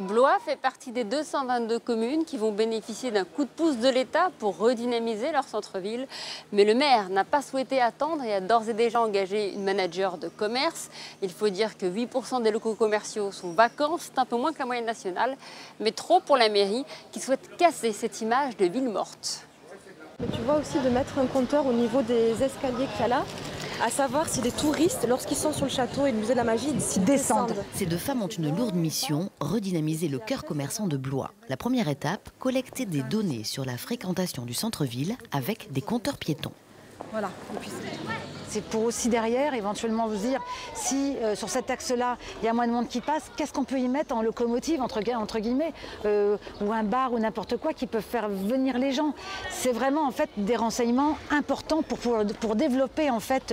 Blois fait partie des 222 communes qui vont bénéficier d'un coup de pouce de l'État pour redynamiser leur centre-ville. Mais le maire n'a pas souhaité attendre et a d'ores et déjà engagé une manager de commerce. Il faut dire que 8% des locaux commerciaux sont vacants, c'est un peu moins que la moyenne nationale, mais trop pour la mairie qui souhaite casser cette image de ville morte. Mais tu vois aussi de mettre un compteur au niveau des escaliers qu'il y a là, à savoir si les touristes, lorsqu'ils sont sur le château et le musée de la magie, s'ils descendent. Ces deux femmes ont une lourde mission, redynamiser le cœur commerçant de Blois. La première étape, collecter des données sur la fréquentation du centre-ville avec des compteurs piétons. Voilà. C'est pour aussi derrière, éventuellement vous dire, si sur cet axe-là, il y a moins de monde qui passe, qu'est-ce qu'on peut y mettre en locomotive, entre guillemets, ou un bar ou n'importe quoi qui peut faire venir les gens. C'est vraiment en fait des renseignements importants pour développer en fait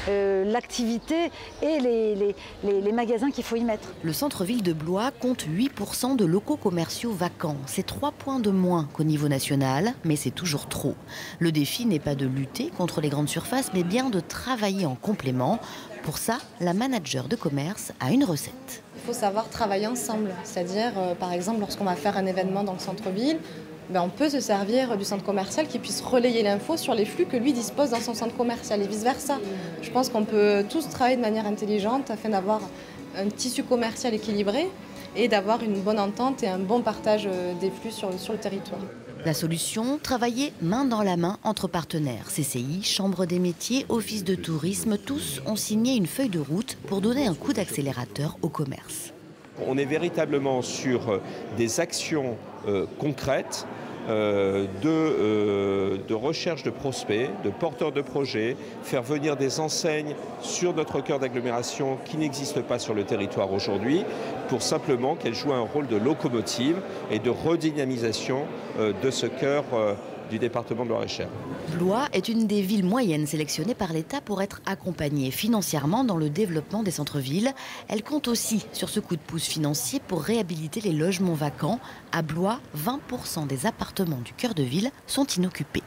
l'activité et les magasins qu'il faut y mettre. Le centre-ville de Blois compte 8% de locaux commerciaux vacants. C'est 3 points de moins qu'au niveau national, mais c'est toujours trop. Le défi n'est pas de lutter contre les grandes surfaces, mais bien de travailler en complément. Pour ça, la manager de commerce a une recette. Il faut savoir travailler ensemble, c'est-à-dire par exemple lorsqu'on va faire un événement dans le centre-ville, on peut se servir du centre commercial qui puisse relayer l'info sur les flux que lui dispose dans son centre commercial et vice-versa. Je pense qu'on peut tous travailler de manière intelligente afin d'avoir un tissu commercial équilibré et d'avoir une bonne entente et un bon partage des flux sur le territoire. La solution, travailler main dans la main entre partenaires. CCI, Chambre des métiers, Office de tourisme, tous ont signé une feuille de route pour donner un coup d'accélérateur au commerce. On est véritablement sur des actions concrètes de recherche de prospects, de porteurs de projets, faire venir des enseignes sur notre cœur d'agglomération qui n'existent pas sur le territoire aujourd'hui, pour simplement qu'elles jouent un rôle de locomotive et de redynamisation de ce cœur du département de Loir-et-Cher. Blois est une des villes moyennes sélectionnées par l'État pour être accompagnée financièrement dans le développement des centres-villes. Elle compte aussi sur ce coup de pouce financier pour réhabiliter les logements vacants. À Blois, 20% des appartements du cœur de ville sont inoccupés.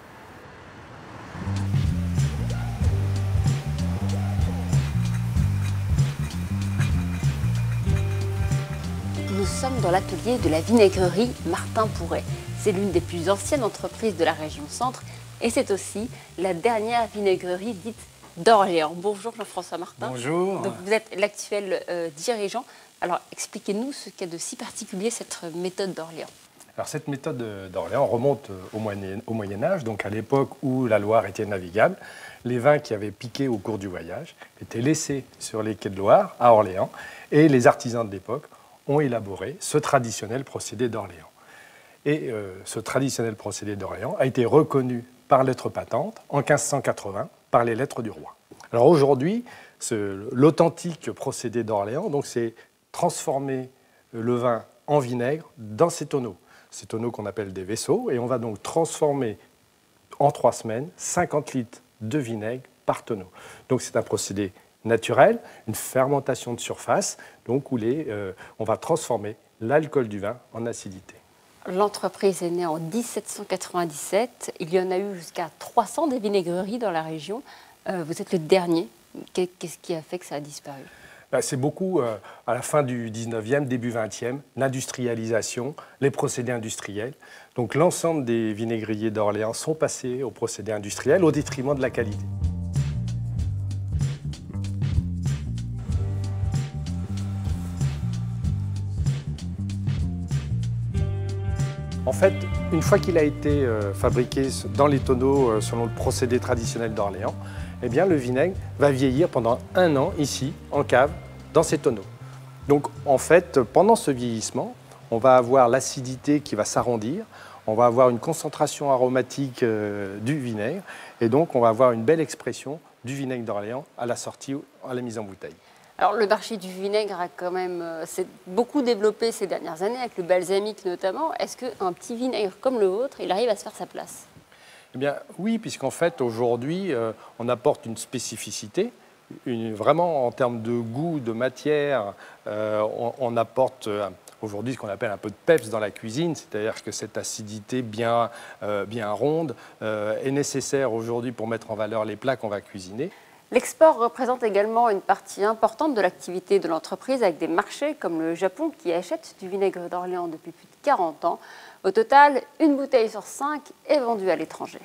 Nous sommes dans l'atelier de la vinaigrerie Martin Pourret. C'est l'une des plus anciennes entreprises de la région Centre et c'est aussi la dernière vinaigrerie dite d'Orléans. Bonjour Jean-François Martin. Bonjour. Donc vous êtes l'actuel dirigeant. Alors expliquez-nous ce qu'est de si particulier cette méthode d'Orléans. Alors cette méthode d'Orléans remonte au Moyen-Âge, donc à l'époque où la Loire était navigable. Les vins qui avaient piqué au cours du voyage étaient laissés sur les quais de Loire à Orléans et les artisans de l'époque ont élaboré ce traditionnel procédé d'Orléans. Et ce traditionnel procédé d'Orléans a été reconnu par lettre patente en 1580 par les lettres du roi. Alors aujourd'hui, l'authentique procédé d'Orléans, c'est transformer le vin en vinaigre dans ces tonneaux qu'on appelle des vaisseaux, et on va donc transformer en 3 semaines 50 litres de vinaigre par tonneau. Donc c'est un procédé naturel, une fermentation de surface, donc où on va transformer l'alcool du vin en acidité. L'entreprise est née en 1797. Il y en a eu jusqu'à 300 des vinaigreries dans la région. Vous êtes le dernier. Qu'est-ce qui a fait que ça a disparu ? C'est beaucoup, à la fin du 19e, début 20e, l'industrialisation, les procédés industriels. Donc l'ensemble des vinaigriers d'Orléans sont passés aux procédés industriels au détriment de la qualité. En fait, une fois qu'il a été fabriqué dans les tonneaux selon le procédé traditionnel d'Orléans, eh bien, le vinaigre va vieillir pendant 1 an ici, en cave, dans ces tonneaux. Donc, en fait, pendant ce vieillissement, on va avoir l'acidité qui va s'arrondir, on va avoir une concentration aromatique du vinaigre, et donc on va avoir une belle expression du vinaigre d'Orléans à la sortie, à la mise en bouteille. Alors le marché du vinaigre a quand même s'est beaucoup développé ces dernières années, avec le balsamique notamment. Est-ce qu'un petit vinaigre comme le vôtre, il arrive à se faire sa place ? Eh bien oui, puisqu'en fait aujourd'hui, on apporte une spécificité. Vraiment en termes de goût, de matière, on apporte aujourd'hui ce qu'on appelle un peu de peps dans la cuisine, c'est-à-dire que cette acidité bien ronde est nécessaire aujourd'hui pour mettre en valeur les plats qu'on va cuisiner. L'export représente également une partie importante de l'activité de l'entreprise avec des marchés comme le Japon qui achète du vinaigre d'Orléans depuis plus de 40 ans. Au total, une bouteille sur 5 est vendue à l'étranger.